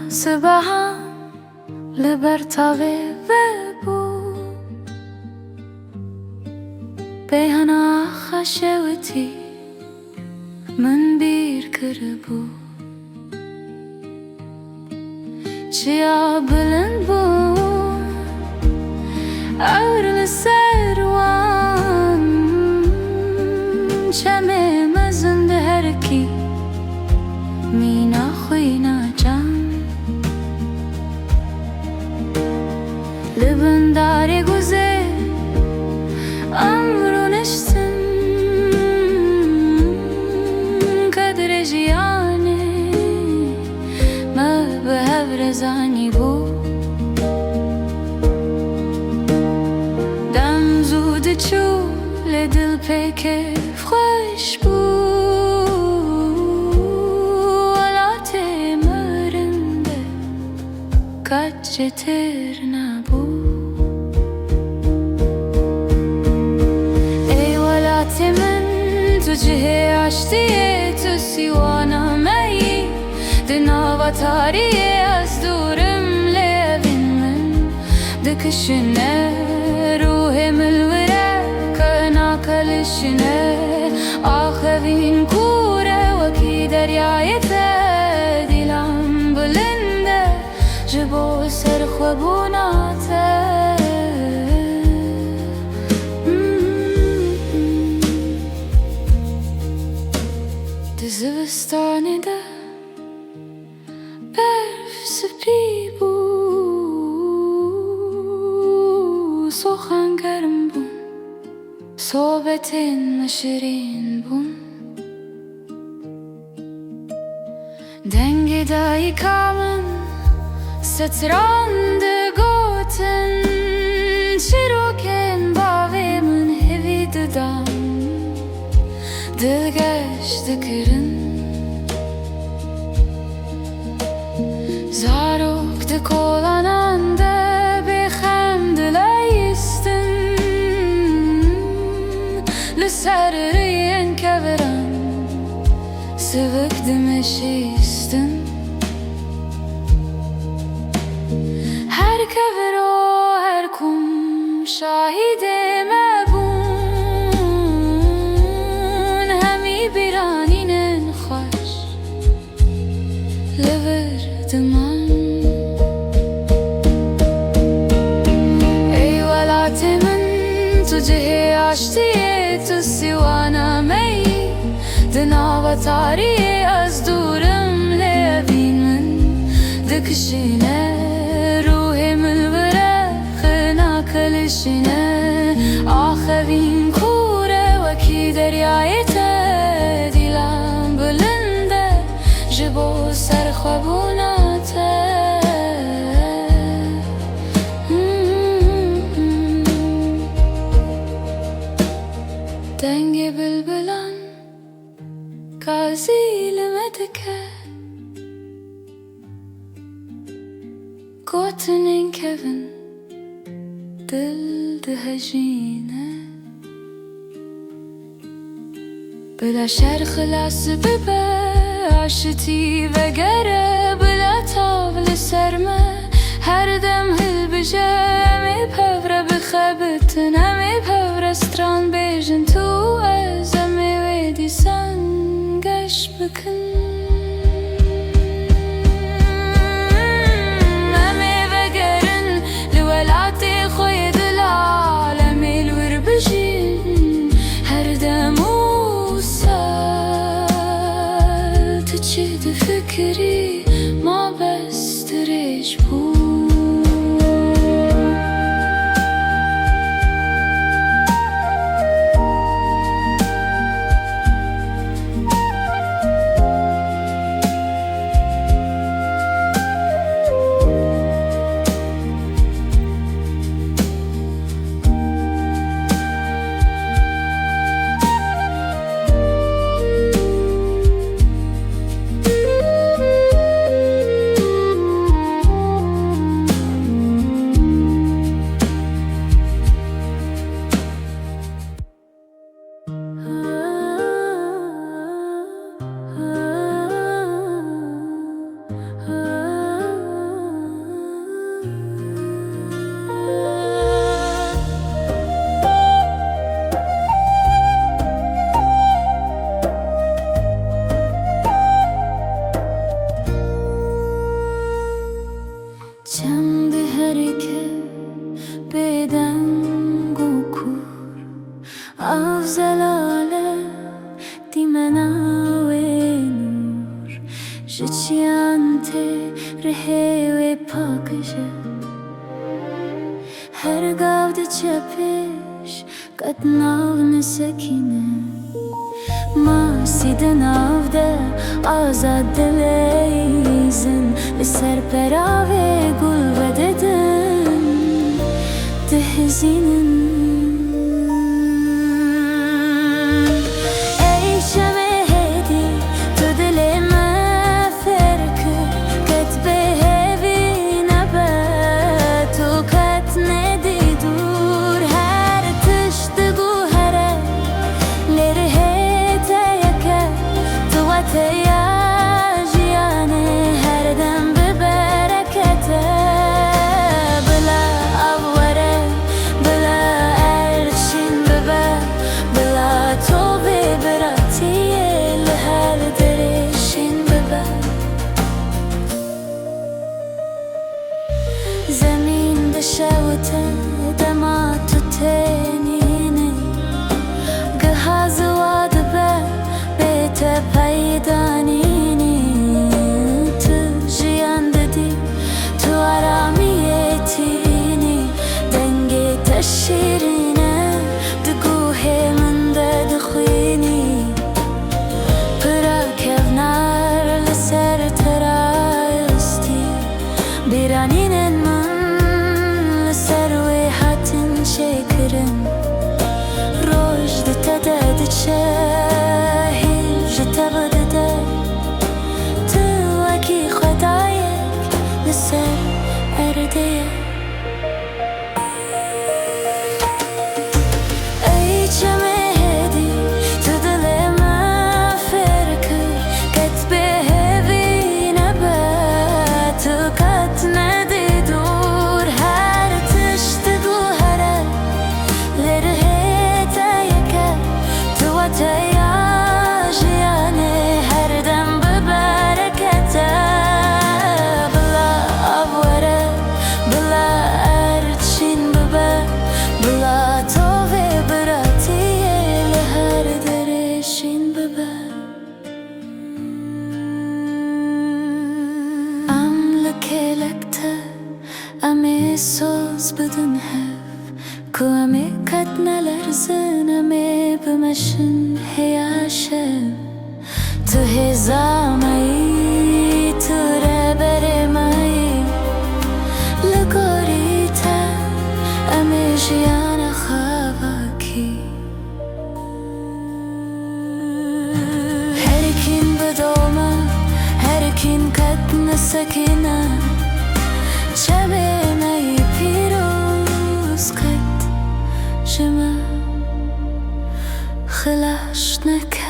سبحان لبرتاوی و بو بهنا خشوتی من بیر کربو چیا بلند بو اورل سروان چمه مزند هرکی مینا خوینا جان لبن داری گوزه امرو نشتن قدر جیانه ما به هبرزانی بو دم زود چو لدل پکف خوش بو ولات مرنده کچه تر نبو ای ولات من تو جه عشتیه تو سیوانا می دناوا تاریه از دورم لبین من دکشنه روح ملوره کنا کلشنه آخوین کوره وکی دریایت دیلم بلنده جبو سر خوابوناته دزوستانی ده برف سپی بو سخن گرم بون صحبتین مشرین بون دنگ دایی کامن ستراند گوتن چیروکن باوی من هوی ددام دلگشت کرن زاروک دکولاننده بخم دلایستن لسر ریین کبرن سوک دمشیستن هر کبر و هر کم شاهد مبون همی بیرانین خوش لورد من ای ولات من تو جه عشتیه تو سیوانا می دناوا تاریه از دورم لبین من دکشینه روح ملوره خنا کلشینه آخوین کوره وکی دریایت دیلم بلنده جبو سر خوابوناته دنگ بلبلان کازی لمدکه گوتنین کبن دل دهجینه بلا شر خلاص ببه عشتی و گره بلا تاول سرمه هر دم هل بجه امی پوره بخبتن امی پوره ستران بیجن تو از امی ویدی سنگش بکن فکری ما بسترش بود ملالة دي مناوي نور جتيانتي رهي پاکشه هر گاود چپش قد ناو سکینه ما سیده ناوده آزاد دلیزن لسر پراوه گل بددن دهزینن ای شمه هدی تو دل ما فرکه کت به هوی نبه تو کت ندی دور هر تشت گوهره لره تیکه تو تیاجیانه هر دم به برکته بلا آوره بلا ارشین ببه بلا تو به براتیه لهر درشین ببه زمین بشوته دما تو تنینه گهاز واده به پیدانینی تو جیان دادی تو آرامیتینی دنگی تشیرینه دگوه من دخوینی پرا کفنار لسر ترایستی بیرانینن من لسر وی حتن شکرن روش دتدد چه Ame söz بدون هف کو ame کت نلرزن ame بمشن هیاشم تو هزامایی تو ربر مایی لگوریتا ame جیان خوابکی هر کین بدوما هر کین کت نسکینه شبه مای پیروز کد شما خلاش نکن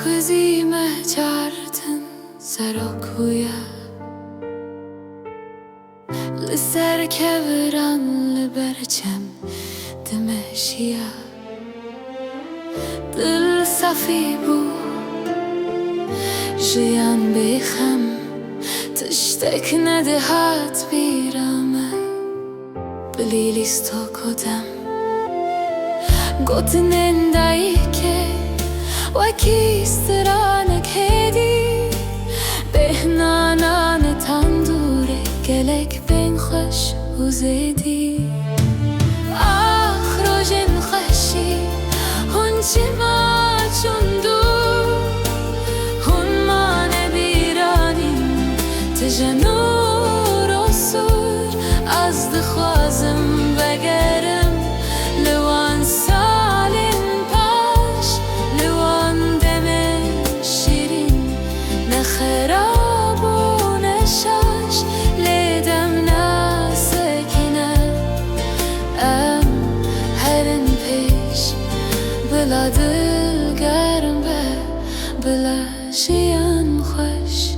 خوزی مهجردن سراکویا لسر کبران لبرچم دمشیا دل صفی بو جیان بخم تشتک ندهات بیرامه بلیلیستو کدم گوتنن دایی که وکی استرانک هدی بهنانان تندوره گلک بین خوش و زیدی آخروجن خوشی هون چی ما چون دور هون ما نبیرانیم تجنور و سور از دخوازم بگرم لوان سالین پاش لوان دم شیرین نخراب و نشاش لیدم ناسکنه ام هرن پیش بلا دل گرم به بلا جیان خوش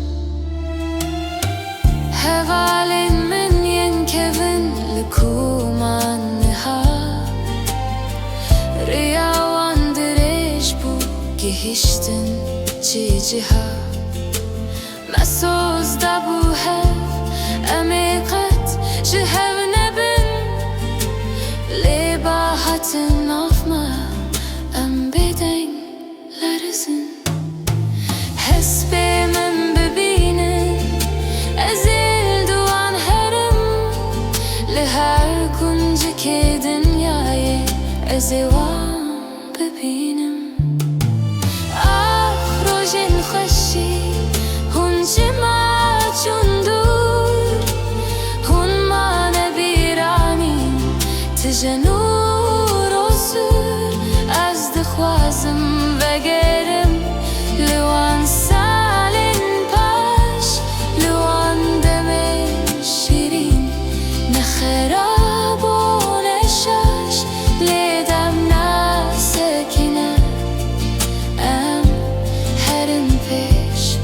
هوالین من ین کون لکومان نها گهیشتن چی جها مسوز دبو هف امیقت جهو نبن لیبا حتن آفما ام بدن لرزن حسب من ببینن ازل دوان هرم لهر کنج که دنیای ازوان ببینم آخروجن خوشی هون جما چون دور هون ما نبیرانی تجنور و سور از دخوازم وگرم لوان سالن پاش لوان دم شیرین نخراب و نشاش لیدم نسکنه ام هرم پیش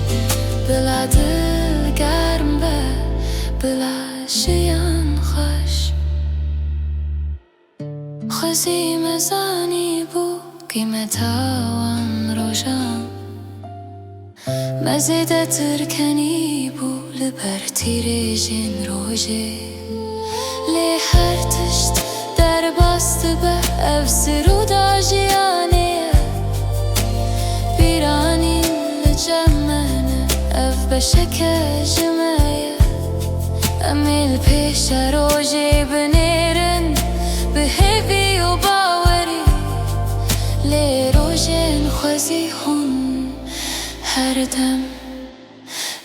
بلا دل گرم به بلا شیان خوش خوزی مزانی بو قیمت هاوان روشان مزیده ترکنی بو لبر تیر جن روژه لی هر تشت در باست به افسر و داجیانه بیرانی لجمنه اف بشک جمعه امیل پیش روژه بنیرن به هیوی و باوری لی روژن خوزی هون هر دم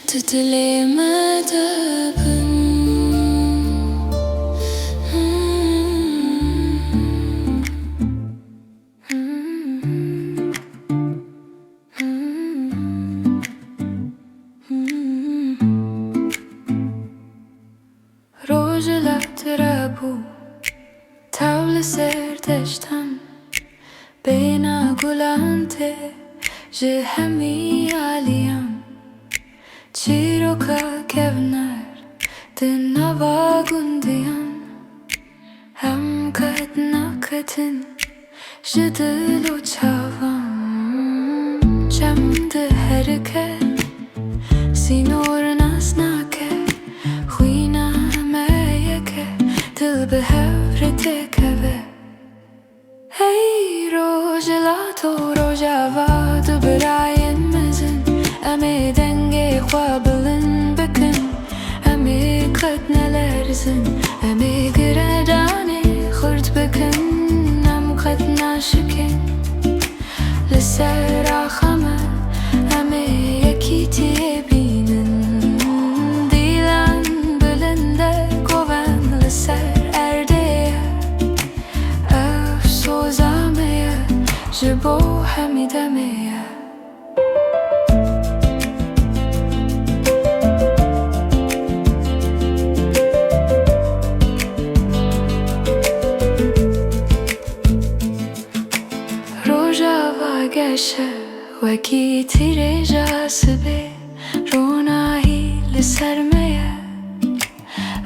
تدلی مدبن روژلا ترابو تاول سردشتم بینا گلانته جه همی عالیم چیرو که کونر دنوا گندیان هم کت نکتن جدل و چاوان جمد حرکت سینور ناس نکه خوینا میکه دل به هفرته که هی روژلا تو روژاوا دو براین مزن امی دنگی خوابلن بکن امی قد نلرزن امی گردانی خورد بکن ام قد ناشکن لسر آخمه امی یکی تی بینن دیلن بلنده گوون لسر ارده افسوزامه جبو همیدمه روژاوا گشه وکی تیر جاسبه روناهی لسرمه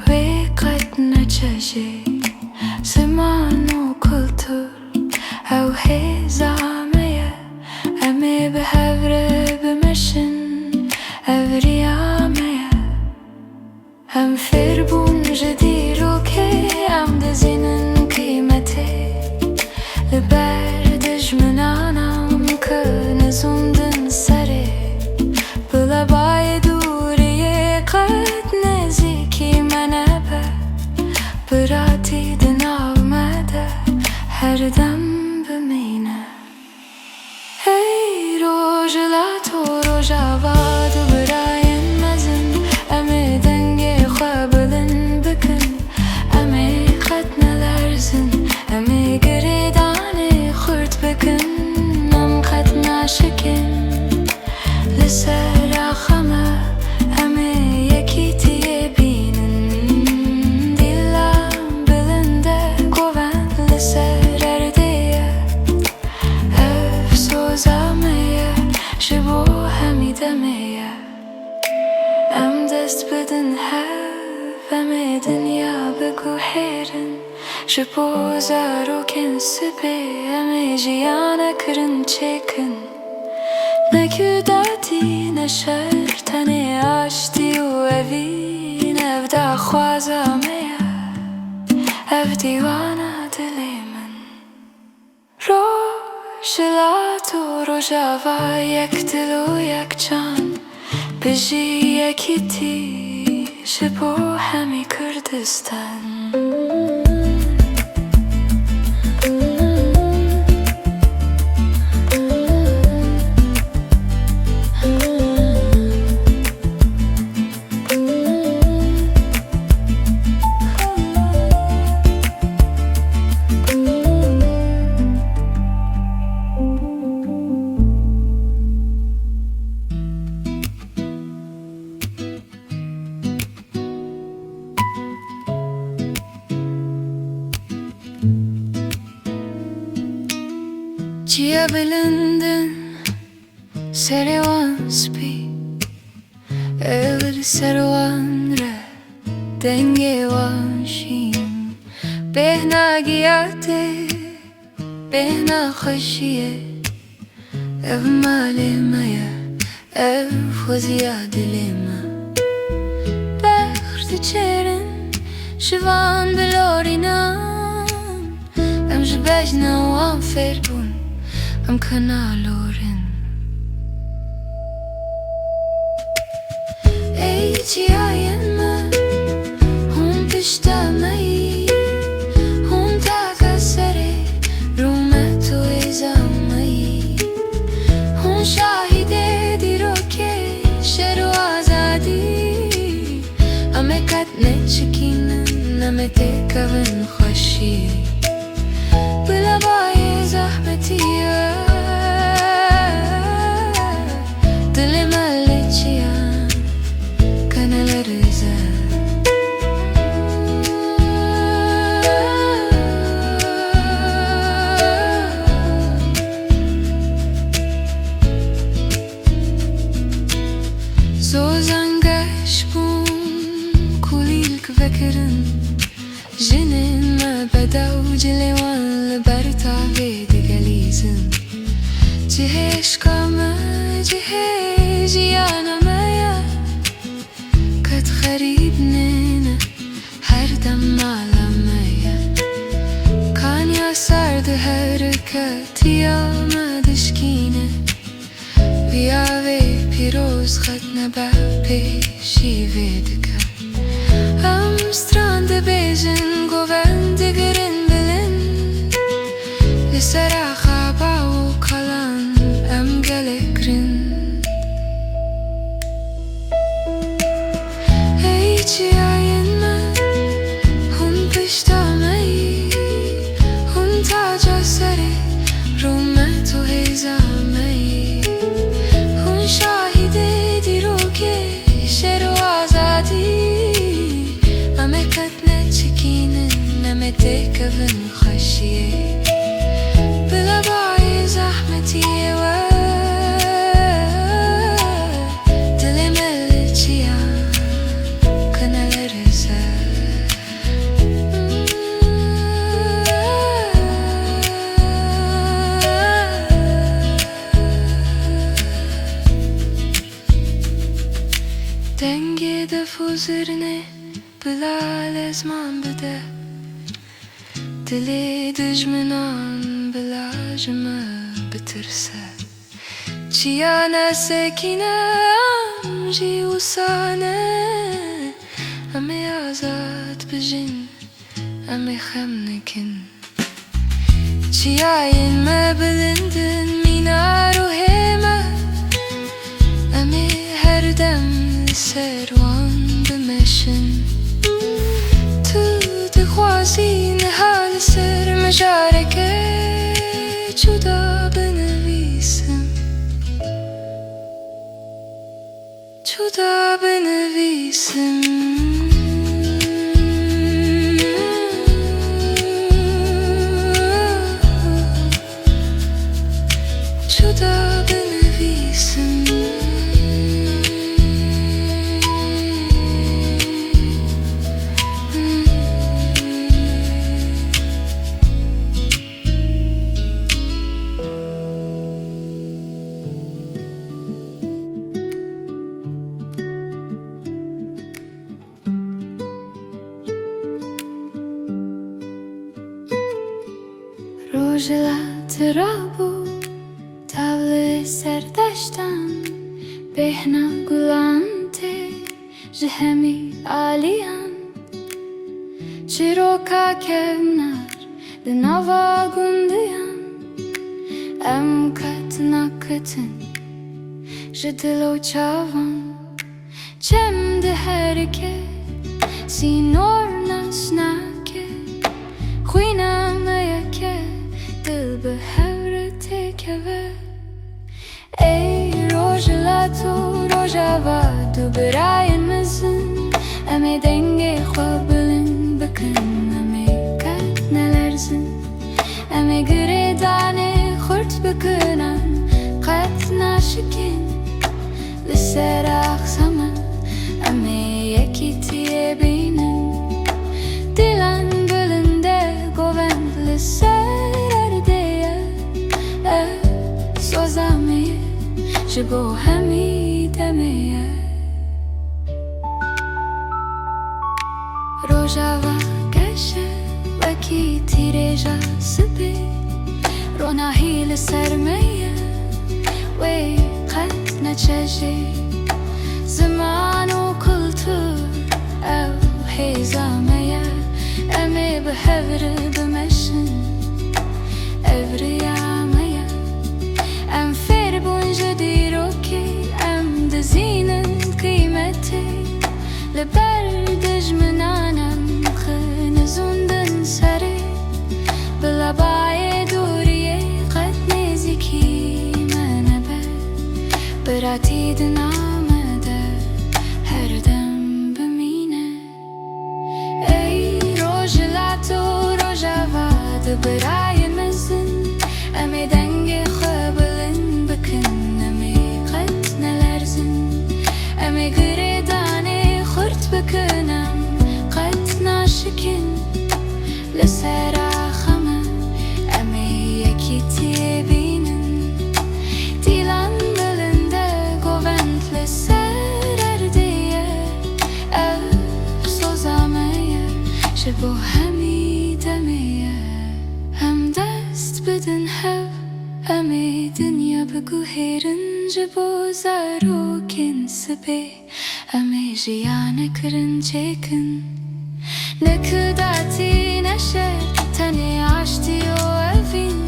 وی قد نچشه زمان و کلتور او هزامه امی به هفره بمشن افریامه هم فربون جدی رو که ام دزینن قیمته لبر دجمنانم که نزوندن سره بلا بای دوری قد نزیکی منه به براتی دنامده هر دم بمینه هی روژلا تو روژاوا دو براین مزن امی دنگی خوابلن بکن امی قد نلرزن امی گریدانی خورد بکن ام قد ناشکن لسر آخمه امی یکی تی بینن دیلم بلنده گوون لسر ارده افسوزامه جبو همیدمه ام دست بدن هف امی دنیا بگو حیرن جبو زارو کن سبه امی جیانه کرن چکن نکردی نشر تنی آشتی و اوی نفدا خوازمه اف دیوانه دلی من روشلات و روژاوا یک دل و یک جان بجی یکی تی شبو همی کردستان Chia bilinden servan spi Ever servan re denge vanshin Behna giyate behna khashiye Ev malimaya ev khuziyade lema Bakhrt çerin şivan bilorinan Em jbejna wan ferbun Am kanalorin Ey ciayen me Hun piştamay Hun taka sere Rumetu izamay Hun şahide diroke Şeru azadi Ame katne çikinin Ame tekavin khoshi Bila baye zahmetiye Zozangash bun kulilk vekirin Jinin me bedav cilewan liberta vede galizin Cihesh kama cihe jiyana maya Kat gharib nina her dam alamaya Kan yasardı harekat yamadışkine Viyave piroz khatna ba peşi vedika Am strande bejin govendigirin bilin Lisara khaba u kalan am galekrin Ey ciayen me hun pishtamay Hun taja sare rumetu hezamay Şahide diroke şeru azadi Ame katne çikinin Ame tekavin khashiye Bila baye zahmetiye ve Dilim elçiya Kanaları Denge de fuzirne Bilal ezman bide Dili dijminan bilajımı bitirse Çiyana sekine amji usane Ame azad bijin Ame khamnekin Çiyayin me bilindin Minaru hema Ame her dem serwan بمشن تو دخوازی نهال سر مشارکه جدا بنویسم جدا بنویسم جدا بنویسم روجلا ترابو تاول سردشتن بهنا گلانته جهمی آلیان چیروکا کمنار دنوا گندیان ام کتنا کتن جدلو چاوان چم ده هرکه سینور نسناکه خوینم یکه دل به هورته که ای روژلا تو روژاوا دو براین مزن امی دنگی خواب بلند بکن امی کت نلرزن امی گریدانه خورد بکنم قط ناشکن لسر اخسامه امی یکی تیه بینم دیلن بلنده گوند لسر اردیه سوزامیه جبو همی دمیه روژاوا گشه وکی تیره جا سبی روناهی لسر میه وی قد نچجی زمان و کلتور او حیزامه امی به هور بمشن اوريامه ام فیر بونج دیروکی ام دزینن قیمتی لبردج منانم خنزوندن سری بلابای دوریه قد نزیکی منبه براتی دنامده هر دم بمینه ای روژلا تو روژاوا برای مزن امی دنگ خوابلن بکن امی قد نلرزن امی گریدانه خورد بکنم قد ناشکن لسر آخمه امی یکی تیه بینن دیلان بلنده گوند لسر اردیه او سوزامه شبو همی دمیه هم دست بدن هف امی دنیا بگو هیرن جبو زارو کن سبی امی جیانه کرن چکن نکداتی نشه تنی عشتی و اوین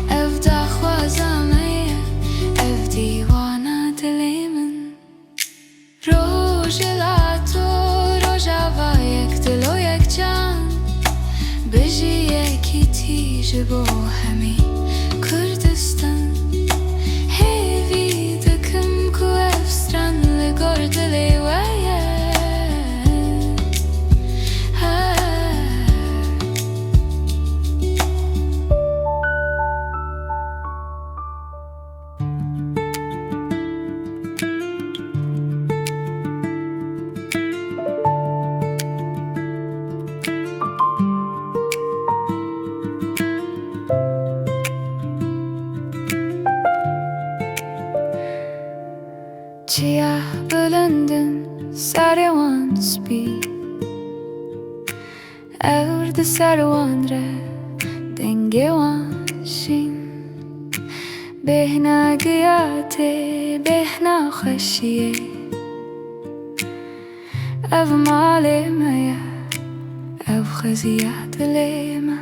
او دا خوازامه او دیوانا دلی من روژلا تو روژاوا یک دل و یک جان بجی یکی تیج بو همی کردستان هیوی دکم کو افستران لگور دلی ویه چیا بلندن سروان سپی ارد سروان ره دنگه وان شین بهنا گیاته بهنا خشیه او مال میا او خزیات لیما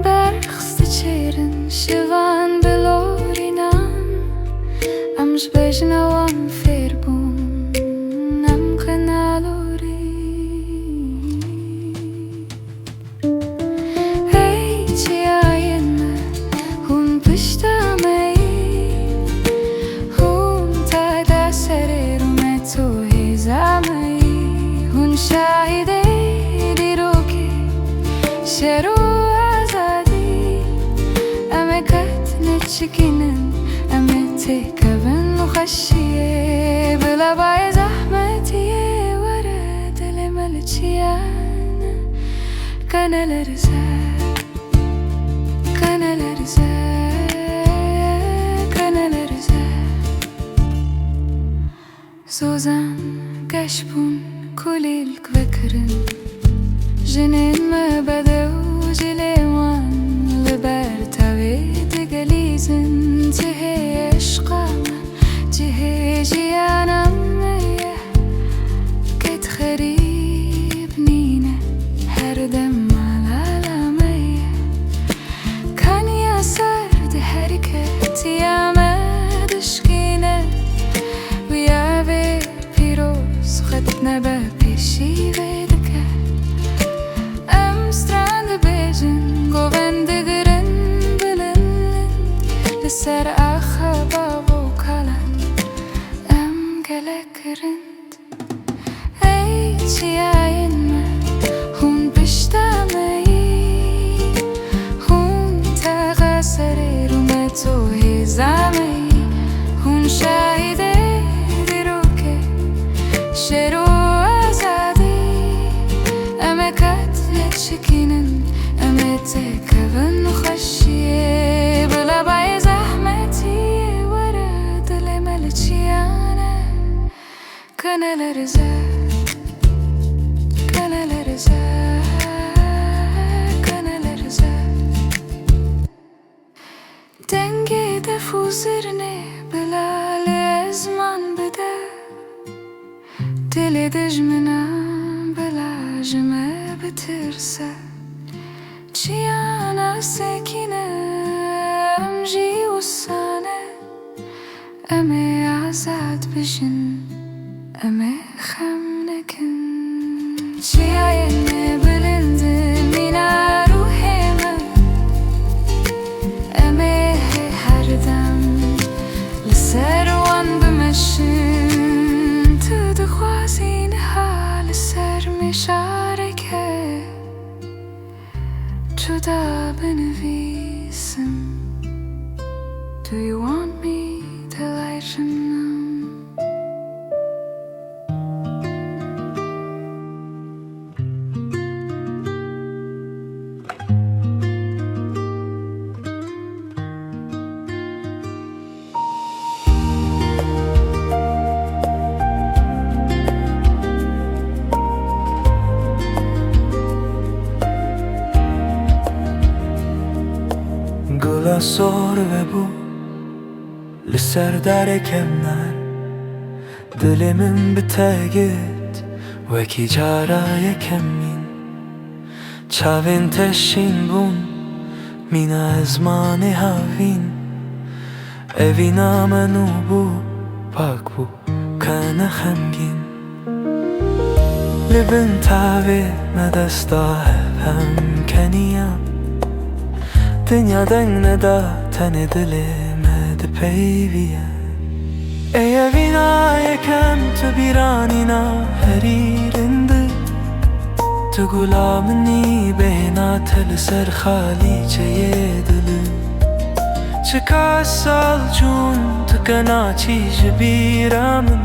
برخست چیرن شوان بلورینان امش بجنوان فیر بون ام خنالوری ای چی آین هون پشتامه هون تا دسر رومتو هیزامه هون شاهده دیرو که شروع آزادی امه کت نچکینن امه تکبن و خشیه بلا بای زحمتیه وره دل ملچیانه کنه لرزه کنه لرزه کنه لرزه سوزن گشبون کلیلک بکرن جنین ما بده و جلیوان لبه لسر أخبا وكلت أم قلقرند أي تياين ما هون بشتامي هون تغسري رمتو هزامي هون شاهده دروكي شرو أزادي أمكت يتشكينن أمتكبن خشيه بلا باي زحمتي ورد لملتشيانا كان الرزاق كان الرزاق كان الرزاق دنگي دفوزرني بلا لازمان بدا دل دجمنا بلا جمع بترسى چيانا ساكنة أمجي وصانة أمي عزاد بجن أمي خمنكن چيانا بلند مينا روحي ما أمي هردم لسروان بمشن تدخوازينها لسر مشاركه جدا بنویسم Do you want me to light you now? گلا سربه بو لسر در کمنر دل من بتگید وکی جارای کمین چاوین تشین بون مینا ازمان هاوین اوینا منو بو پاک بو کنه خمگین لبن تاوی مدستا هم کنیم dünyadan ne da tane dilemedi peyviye Ey evina yekem tu biranina heririndi Tu gulamini behna tel ser khaliçeye dili Çıka salcun tıkana çiş biramin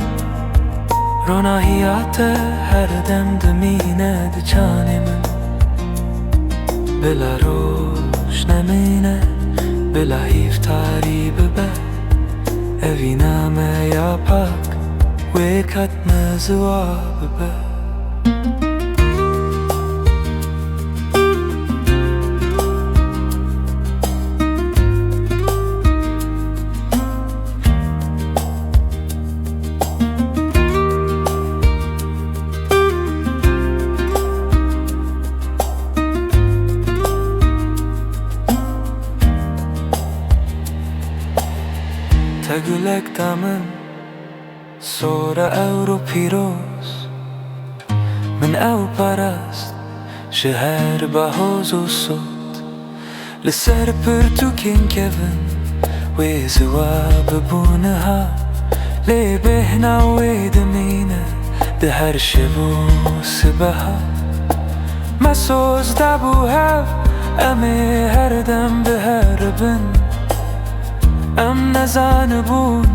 Rona hiyate her dem demine de çanemin Bela نمینه بلا هیفتاری ببه اوینا ما یا پاک ویکت مزوا ببه تگلک دامن سور او پیروز من او پرست شهر بهوز و صوت لسر پرتو کن کون ویزوا ببونه ها لی بهنا ویدمینه ده هر شبو سبه ها مسوز دبو هف امی هر دم به هر بن ام نزانبون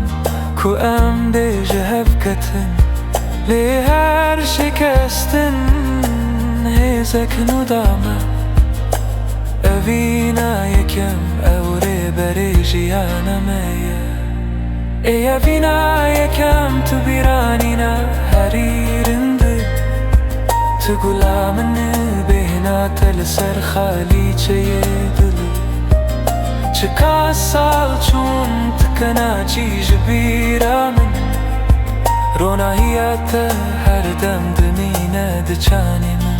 کو ام دیجه هفکتن لی هر شکستن هیزک ندامه اوینا یکم اوره بری جیانمه ای اوینا یکم تو بیرانینا هریرنده تو گلامنه بهنا تل سر خالیچه دلی چکا سال چون تکنا چیج بیرامن روناهیت هر دم دمینه ده چانی من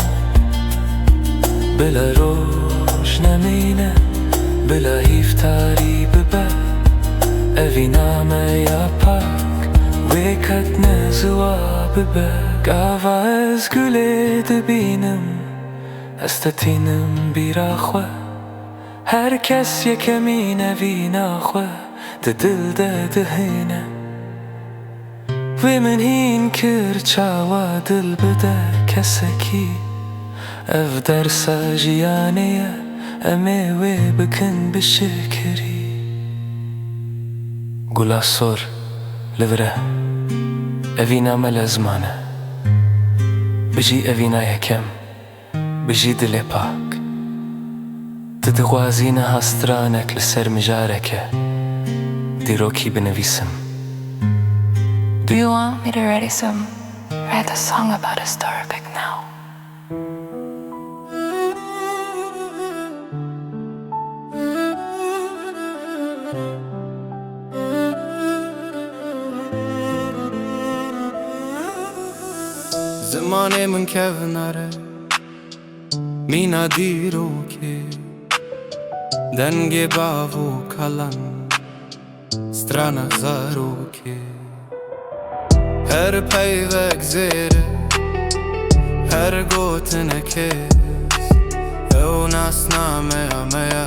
بلا روش نمینه بلا هیفتاری ببه اوینا ما یا پاک ویکت نزوا ببه گاوا از گله دبینم استتینم بیراخوه هر کس یکمی نوی ناخوه دل دهینه و من هین کرچاوا دل بده کسکی اف درسا جیانه امه و بکن بشکری گلا سر لوره اوینا مل زمانه بجی اوینا یکم بجی دل پاک تدغوازینه هسترانک لسر مجارکه دیروکی بنویسم. Do you want me to write a song about a story big now? زمانه من کهناره مینا دیرو که دنگ باو کلان strana za ruke her pejvek zere her gotene kes eu nasna meya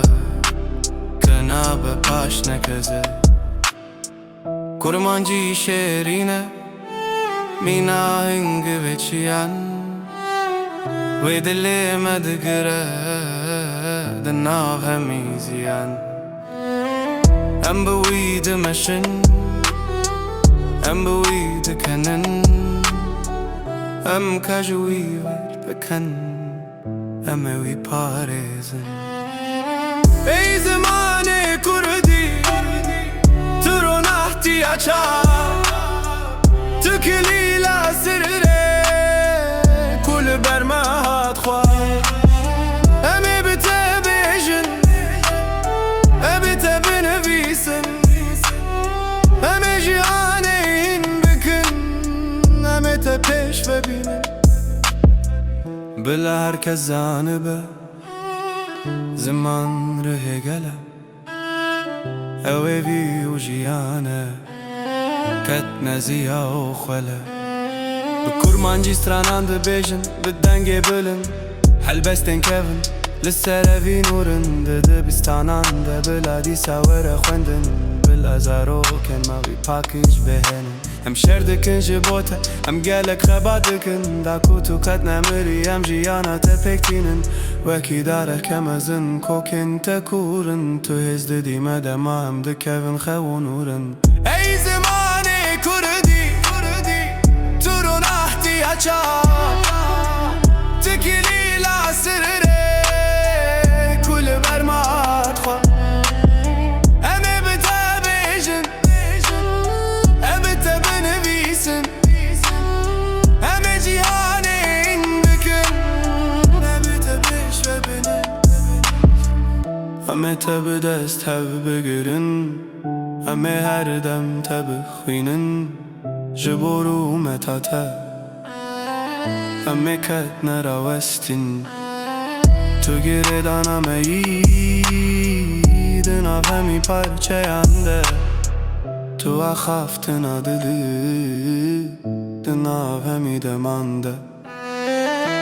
kena be pashne keze kurmanji sherine mina hinge vechian ve dile medgre de nav hemizian Em bewid machine Em bewid kanen Em kajwi bekan Em wi parezin Ey zamane kurdi Turun ihtiyaca Tükli la sirre Kul bermahat khwa Em bitebejin Em bitebnevisin Em jianeyn bükün Em tepeş ve binin Bila herkes zanıbe Zaman rıhe gele Evi u jiyane Ket neziya o khwele Kurmanji stranan de bejin Bidenge bölün Helbesten kevin لسه نورن ده بستانان ده بلادی سواره خوندن بالازارو کن ما بی پاکیج بهنن هم شردکن جبوته هم گلک خبادکن دا کوتو کت نمری هم جیانا تپکتینن وکی داره کم ازن کوکن تکورن تو هزد دیمه ده ما هم ده کون خونورن ای زمان کردی تورون احتیاجا تکیلی لاسره برمات خوا همه بتبیجن همه تبنویسن همه جیانین بکن همه تبیش و بنن همه تبدست تب بگرن همه هر دم تبخوینن جبورو متاته همه کت نراوستین تو گردانم اید نافهمی پرچه انده تو اخافت ندلی نافهمی دمانده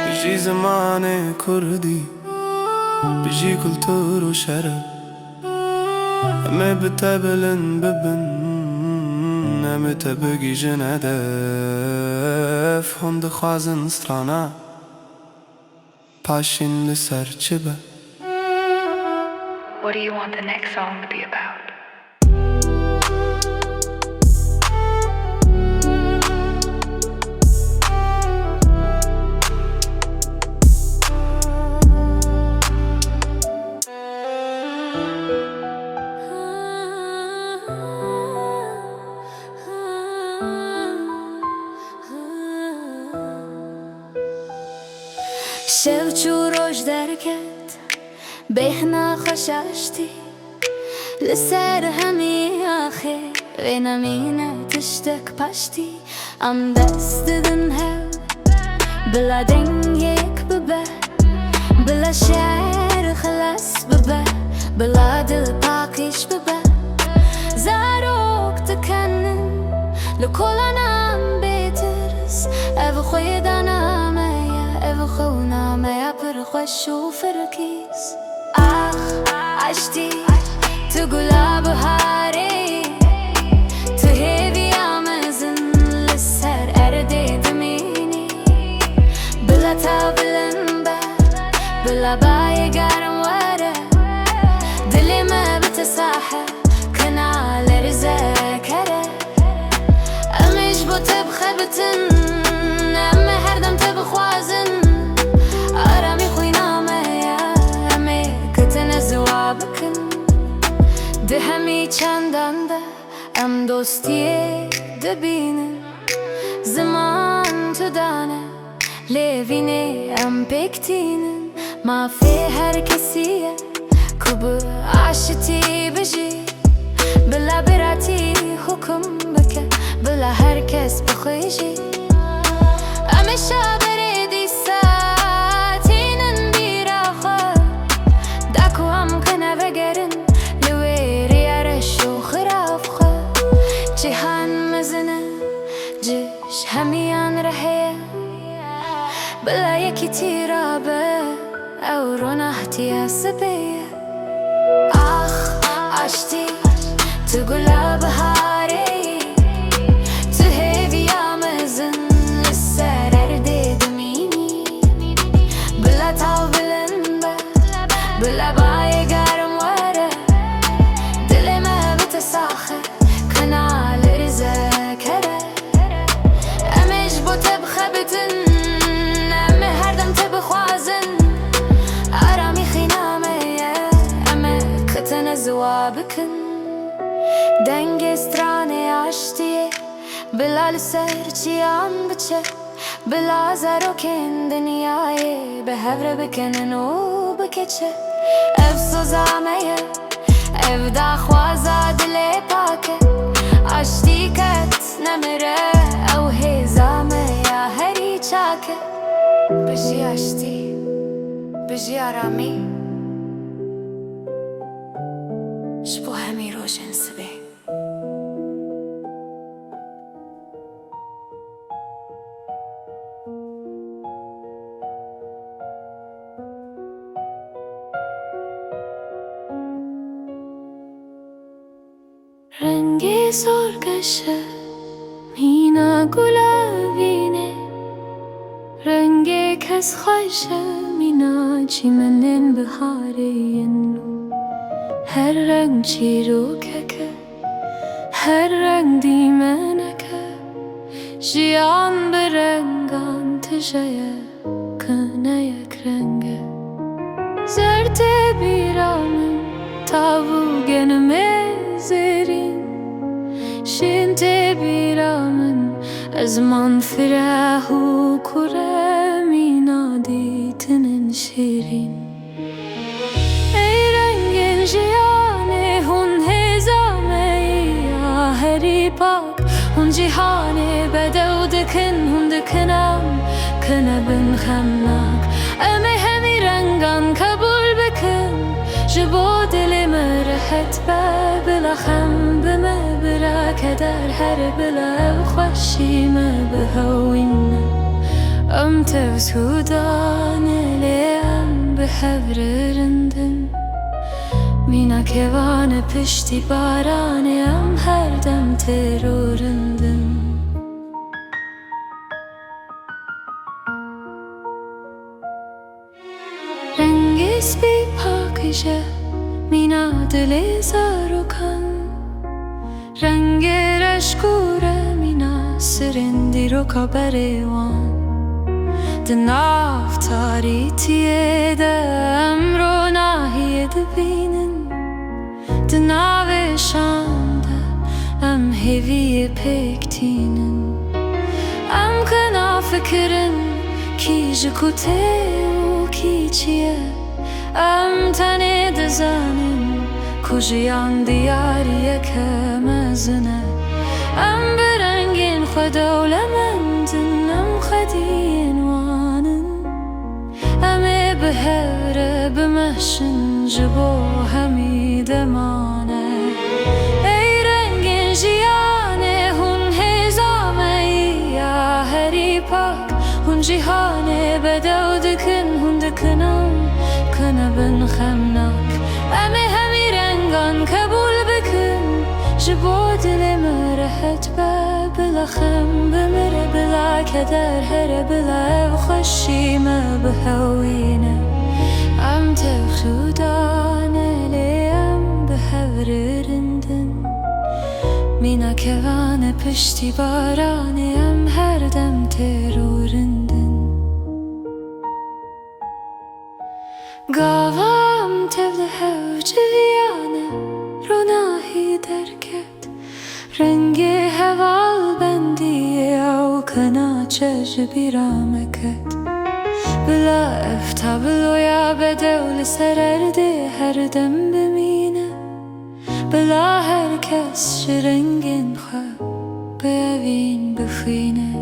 بجی زمان کردی بجی کلتور و شرف همه بتبلن ببن همه تبگی جندف هم دخوازن strana Pashin لسر چبه What do you want the next song to be about? شوچو روش درکت بهنا خشاشتی لسر همی آخر و نمینه تشتک پشتی ام دست دن هل بلا دنگیک ببه بلا شعر خلاص ببه بلا دل پاکیش ببه زاروک تکنن لکلانم بیترس او خویدانم او خونام یا پر خوش و فرکیس آخ عشتی تو گلاب هاری خبتن اما هر دم تبخوازن آرامی خوی نامه همه کتن زوابکن ده همی چندان ده ام دوستیه دبینن زمان تو دانه لیوینه ام پکتینن ما فی هر کسیه کب عاشتی بجی بلا براتی حکم بکه بلا هر کس بخویجی ام شابره دی ساتینن بیراخه داکو هم کنه بگرن لویری عرشو خرافخه جهان مزنه جش همیان رهیه بلا یکی تیرابه او رونحتی اسبیه آخ عشتی تو گلا بهاری تو هیوی آمزن لسرر دیدمینی بلا تاو بلنبه بلا بای گرم وره دل ما بتساخه کنال رزکره امش بو تبخبتن امه هر دم تبخوازن آرامی خینامه امه کتن زوابکن دنگ استرانه عشتیه بلا لسر چیان بچه بلا زروکن دنیای به هفره بکنن و بکچه اف سوزامه اف داخوازا دل پاکه عشتی کت نمره او هیزامه یا هری چاکه بجی عشتی بجی آرامی شبو همی روشن سبه رنگ سرگشه مینا گلابینه رنگ کس خوشه مینا چیمنن بهاره نو هر رنگ چی رو که هر رنگ دیمنه که جیان به رنگان تجایه کنه یک رنگه زرد بیرامن تابو گنمه زرین شنت بیرامن از من فرح و کره مینا دیتنن شیرین ای رنگین جیانه هون هزامه یا هری پاک هون جیهانه بدو دکن هون دکنم کنه بن خمناک امه همی رنگان قبول بکن جبو دل مرحت بلا خم بما برا كدر هر بلا خوشی ما بهوين ام تفسودان لیم بحبر رندن مینا کوان پشتی باران ام هر دم ترورندن رنگ سپی پاکشه مینا دل زارو کن رنگ رشکوره مینا سرندی رو کابریوان دناف تاریتیه دم رو ناهیه دبینن دناوشانده ام هیوی پکتینن ام کنا فکرن کی جکوته و کی چیه ام تنه دزانن کجیان دیاریه که مزنه ام برنگین خدولمندن ام خدین وانن امه بهره بمشن جبو همی دمانه ای رنگین جیانه هون هزامه یا هری پاک هون جیهانه بدو دکن هون دکنم کنه بن خمناک امه همی رنگان قبول بکن جبو دل مرحت بلا خم بمره بلا كدر هر بلا خوشی ما بهوینه ام تفسودانه لیم بهور رندن Mina kevane pişti barane em her dem teröründün Gavam tevde hevci viyane Runahi derket Rengi heval bendiye Av kana çej birameket Bila efta biloya bedevli sererdi her dem bimine Bila herkes rengin xwe bevin bixwîne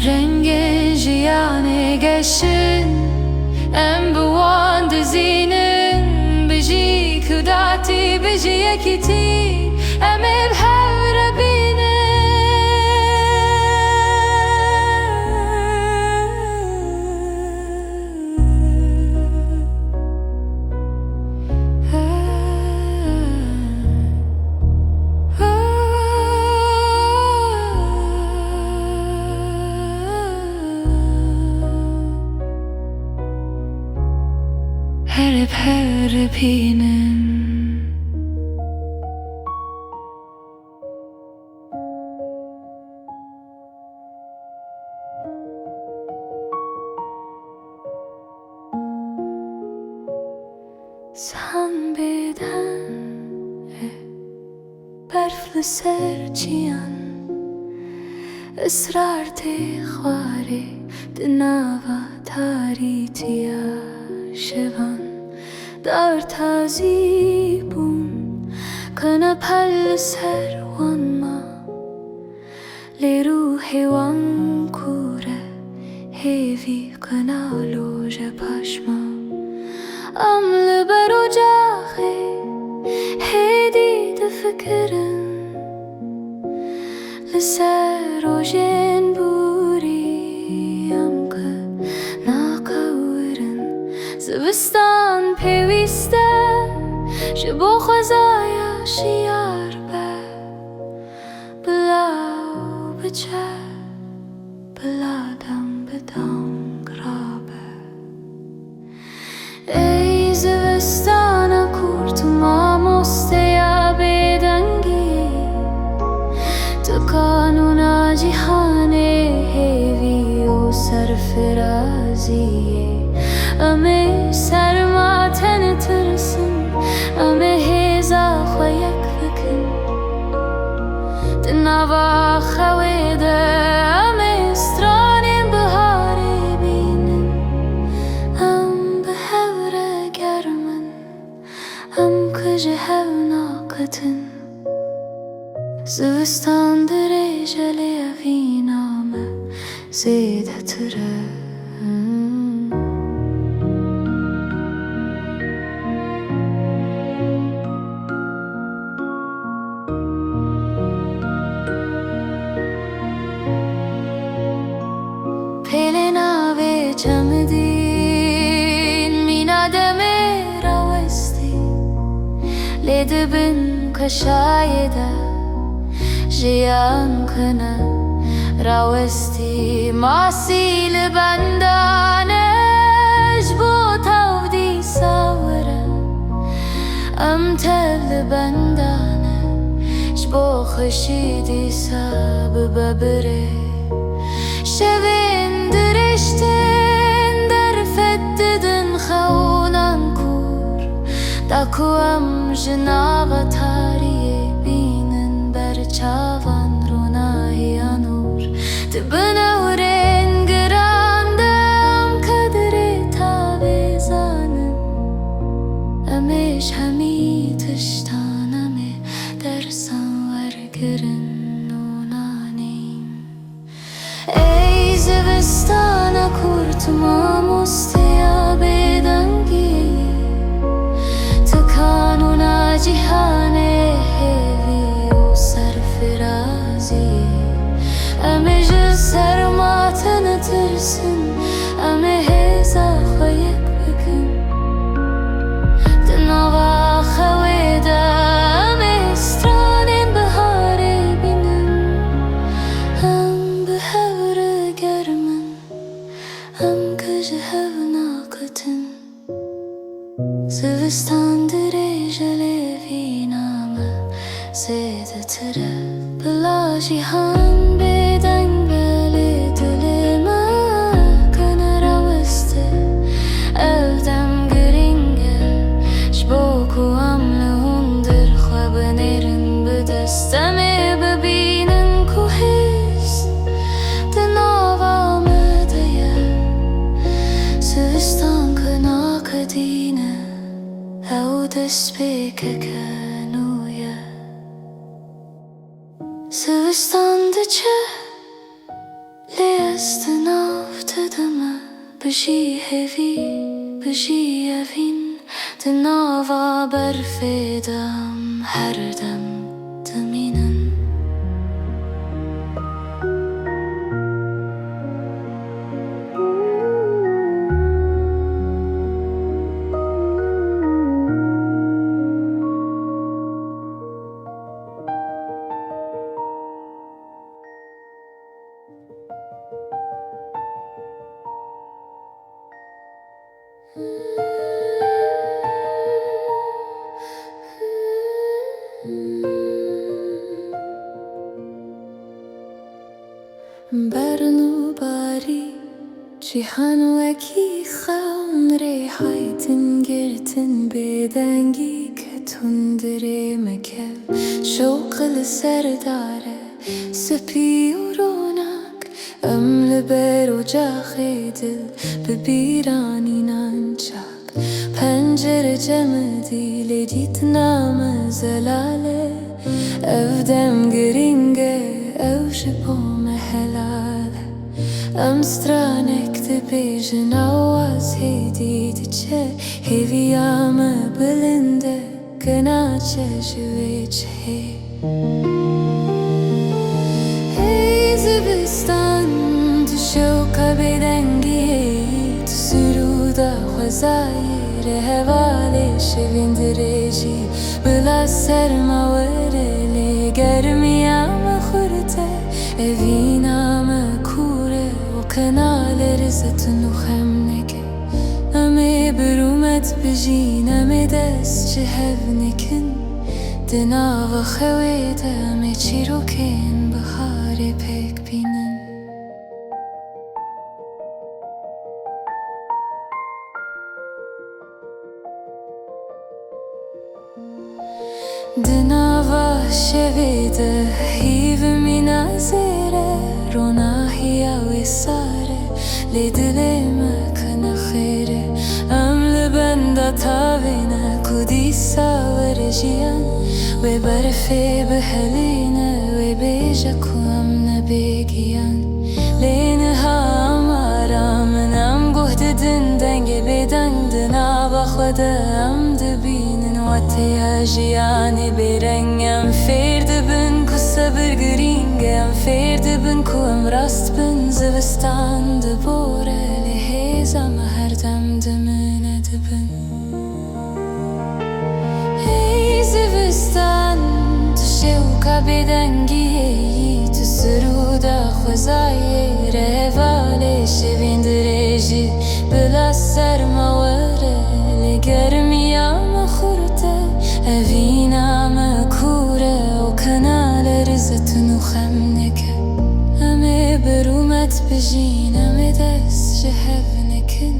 Rengên jiyanê geşin em bi wan dizînin Bijî ku datî bijî yekî tî em ê bi hev re bînin Herip herip yinem Sen beden berfli serçiyan Israr te xwari dinava tarîtiya şevan Dar tazî bûn kana pel ser wan ma Lê ruhê wan kûre hêvî kana loje paşma Em li ber ocaxê hêdî difikirin Li ser rojên borî em ki naqewirin Zivistan pêwîst e ji bo xwezaya şiyar be Bilaw biçe bila dem bi deng rabe Ey zivistana kurt mamosteya bêdengî Tu kanûna cîhanê hêvî û serfiraziyê Em ê serma tenê tirsin Em ê hêza xwe yek bikin Di nava xewê de em ê stranên biharê bînin Em bi hev re germin Em ki ji hev naqetin Zivistan dirêje lê evîna me zêdetir e Pêlê navê çemidîn mîna demê rawestî Lê dibin keşayê de jiyan kine rawestî Masî li bendan e ji bo tav dîsa were Em tev li bendan e ji bo xweşî dîsa bibe birê Şevên dirêjtên derfet didin xewnan kûr Da ku em ji nava tariyê bînin berçavan rûnahiya nûr Di bin ewrên giran de em kedrê tavê zanin Em ê ji hemî tiştan em ê dersan wergirin Ey zivistana kurt mamosteya bêdengî Tu kanûna cîhanê hêvî û serfiraziyê Em ê ji serma tenê tirsin Em ê hêza xwe yek bikin Di nava xewê de em ê stranên biharê bînin Em bi hev re germin Em ki ji hev زيادة ترى بلا جيهان بدن بلي دل ما كان روست أفدم جرينجل شبوكو عمله هندر خواب نيرن بدستمي ببينن كوهيس دناوا مديا سوستان كنا كدينه أو دسبيك كانويا سوستان دچه لیست نافت دمه بشی هفی بشی افین دناوا برفدم هر دم دمینن برنو باری جیهان وکی خان ریحایتن گرتن بدنگی که تندره مکل شوق لسر داره سپی و رونق امل بر و جاخی دل ببیرانی نانچاق پنجره جمدی لدیت نام زلاله افدم گرینگه او شبو محلاله ام سترانك تبيجن عواز هيدي تجه هيفي عام بلنده كناچه جويج هي زبستان تشوكا بدنگي تسرودا خزاير هوالي شوين دريجي بلا سرما ورلي گرمي عام خورته evina me kure o kanale rizatın o xemneke ame berumet bijin ame dest cehevnekin dinava xewede ame çiroken bahare pek binin dinava şevede hivmi nazire روناهي وسارة لدلي ما كان خيره أمل بندا تابينا كوديسا ورجيان وبرفي بهلينا وبيجاكو أمنا بيجيان لينها أمارا من أم قهد دندنج بدندنا بخدا أم دبينن واتياجياني برنجم فرد بن كسبر gringe فرد بن كوم راست بن زبستان دبوره لهيزا ما هر دم دمونه دبن هي زبستان تشوكا بدنگي تسرودا خزاير هوالي شوين دريجي بلا سرما وره لگرمي عام خورته اوينا مكوره وكنال رزتن وخمنكه امي برومت بجين امي دست جهبنكن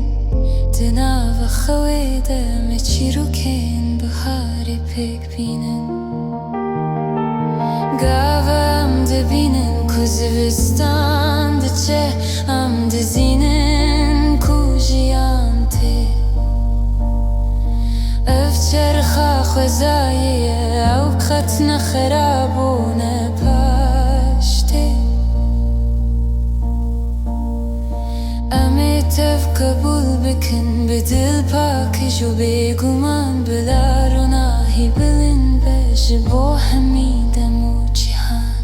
دناوا خويده امي چيروكن بخاري پك بينن گاوام دبینن کو زبستان دچه ام دزینن کو جیانته افچرخا خوزایه او ختن خرابونه پاشته امی تف قبول بکن بدل پاکش و بگمان بلا روناهی بلن بش بو حمیدم و جهان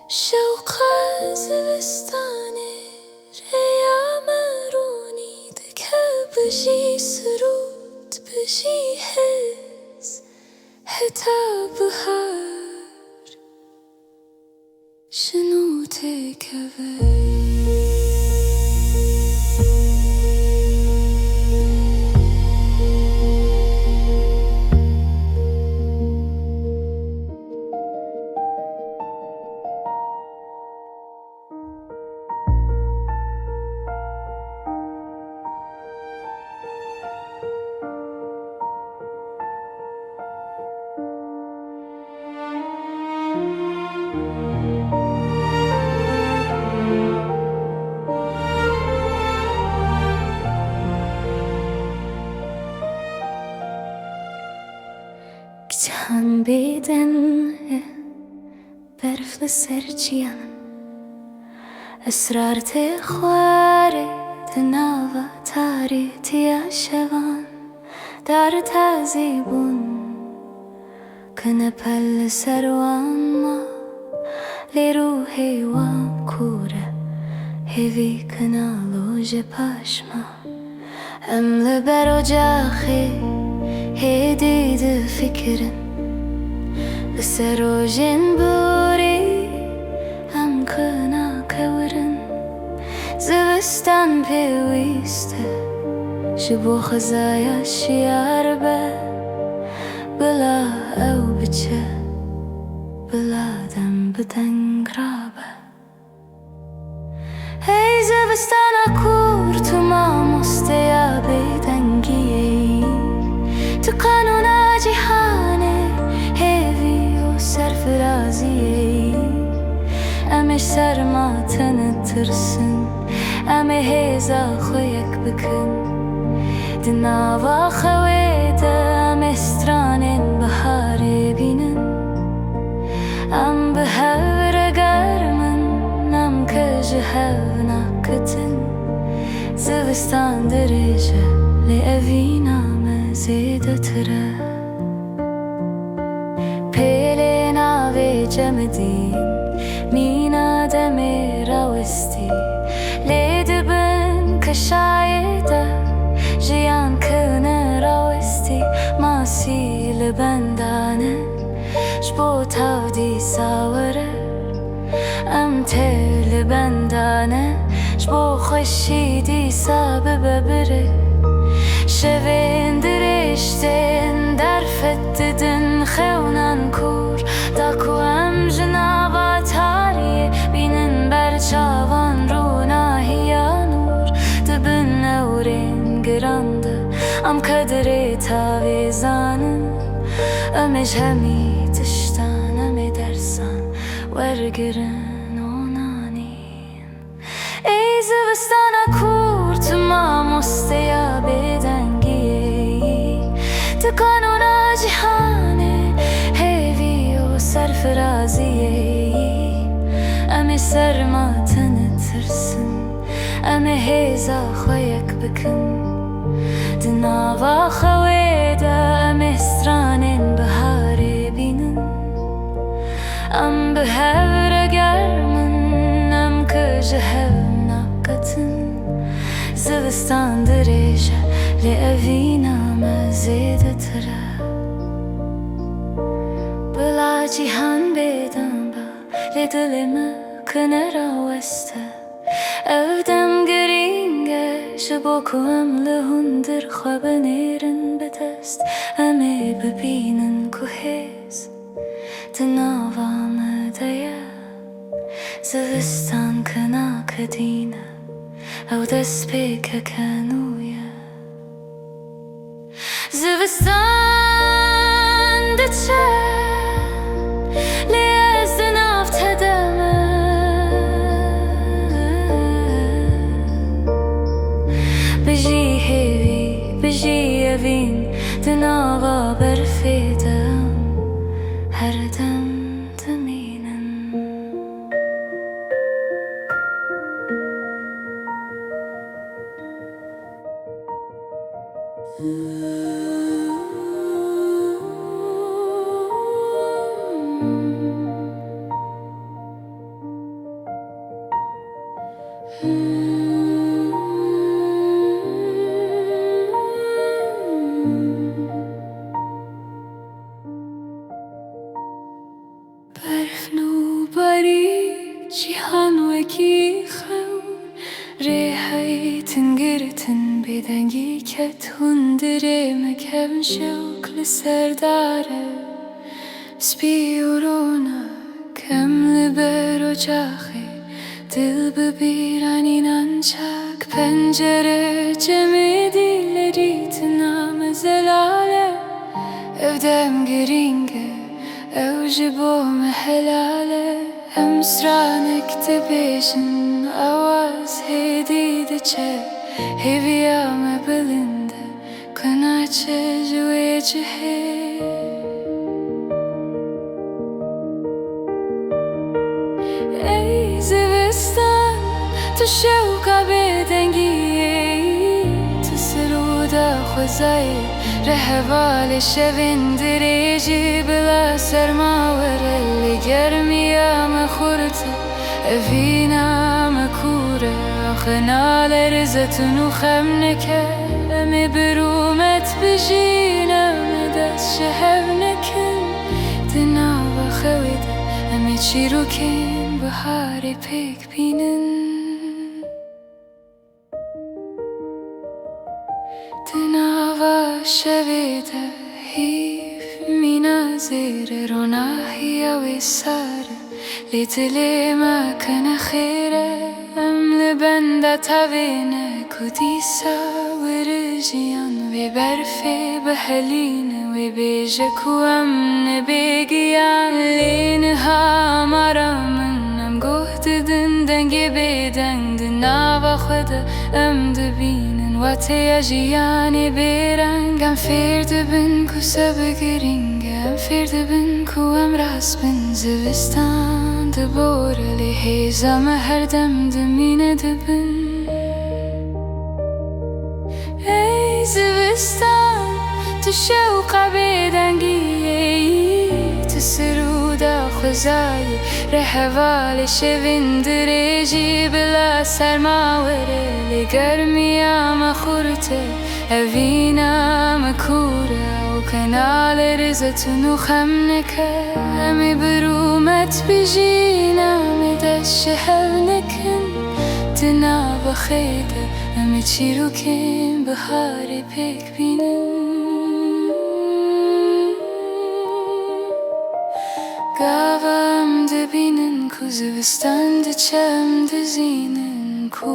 شوقا زبستانه ریا مرونی دکه بجی سرود بجی حس حتا بهار شنو تکوه جهان بيدن برف لسرچيان أسرار تخواري تناوا تاري تيا شوان دار تازيبون كنا بل سروان ما لروحي وان كورة هذي كنا لوجه باشما أم لبرو جاخي هدي ده فكرن لسرو جنبوري أم كنا كورن زوستان بيويسته شبو خزايا شياربه بلا أو بچه بلا دم بدن grabbe Hej زوستانا كور تو ما مستيا بدنگی تو قانون جهانه هیوی و سرفرازی امش سر ما تنترسن ام هیزا خویک بکن دناوا خویده ام استرانن بهاره بینن ام بهور گرمن ام کجهونا کتن زوستان درجه لأوینا مزیده تره پیلنا و جمدین مینا دمی راوستی لیدبن کشایده جیان کنه راوستی ماسی لبندانه شبو تاودی ساوره ام تل بندانه شبو خوشی دی سبب بره شوین درشتن در فتدن خونن کور داکو ام جنابا تاریه بینن برچاوان رو ناهیا نور دبن نورین گرانده ام کدره تاویزانن امش همی تشتان امی درسان ورگرن اونانین ای زوستانا کور تو ما مستیا بدنگی تو قانون جهانه هیوی و سرفرازی امی سر ما تنترسن امی هیزا خویک بکن دناوا خویده ام استرانن بهاره بینن ام بهور گرمن ام کجهو ناکتن زوستان درجه لأوینا مزیده تره بلا جیهان بیدن با لدلم کنه راوسته او دم گرینگه شبو کوام لهندر خواب نیرن بدست امه ببینن که هیز تناوام دیا زوستان کنا کدینه او دست پیکه کنویه زوستان دچه لیز نافت دمه بجی هیوی بجی اوین دناوا برفیدم هر دم دمینن برف نو باری جیهان وکی خون ریحی تنگرتن بدنگی کت هندره مکم شوک لسرداره سپیورونا کم لبرو جاخی دل ببیرن اینان چک پنجره جمدیلری تنام زلاله افدم گرینگه او جبو محلاله امسرانك تبيشن أواز هيدي دچه هيفيا ما بلنده كناچه جويچه شوقا بدنگی تو سرودا خوزای رهوال شوین دریجی بلا سرماور اللي گرمیا مخورت افینا مکوره آخنا لرزتن و خمنکه امی برومت بجینا مدست شهر نکن دنا و خوید امی چی رو کن بهاری پیک بینن دنا و شوید هیف مینا زیر روناهی و سر لیتلی ما کن خیره ام لبنده تابینه کدیسا ورجیان و برفی بهلین و بیجکو ام نبیگیان لینها مرامنم گهد دندنگی بیدنگ دنا و خود ام دبینن و تیجیانی بیرنگ ام فرد بن کسا بگرینگ ام فرد بن کو ام راس بن زوستان دبور لی هیزم هر دم دمین دبن ای زوستان تو شوقا بدنگی تو سرودا خوزای رهوال شوین دریجی بلا سرماوره لی گرمیا مخورته اوینا مکوره و کنال رزتون و خمنکه امی برومت بجینا می دست شهر نکن دنا بخیده امی چی رو کن بهاری پیک بینن گاوام دبینن کو زوستان دچم دزینن کو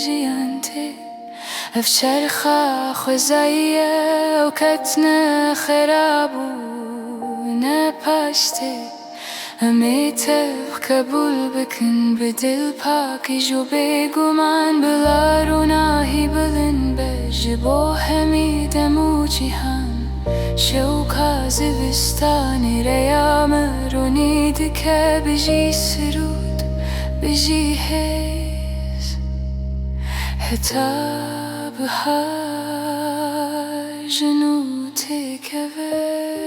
جیانته اف چرخا خوزایه و کتن خرابو نپاشته امی تف قبول بکن بدل پاکی جو بگومان بلا روناهی بلن بجبو همی دمو جیهان شوقا زوستانی ریام رونی دکه بجی سرود بجی هیز حتی بهار جنو تکوه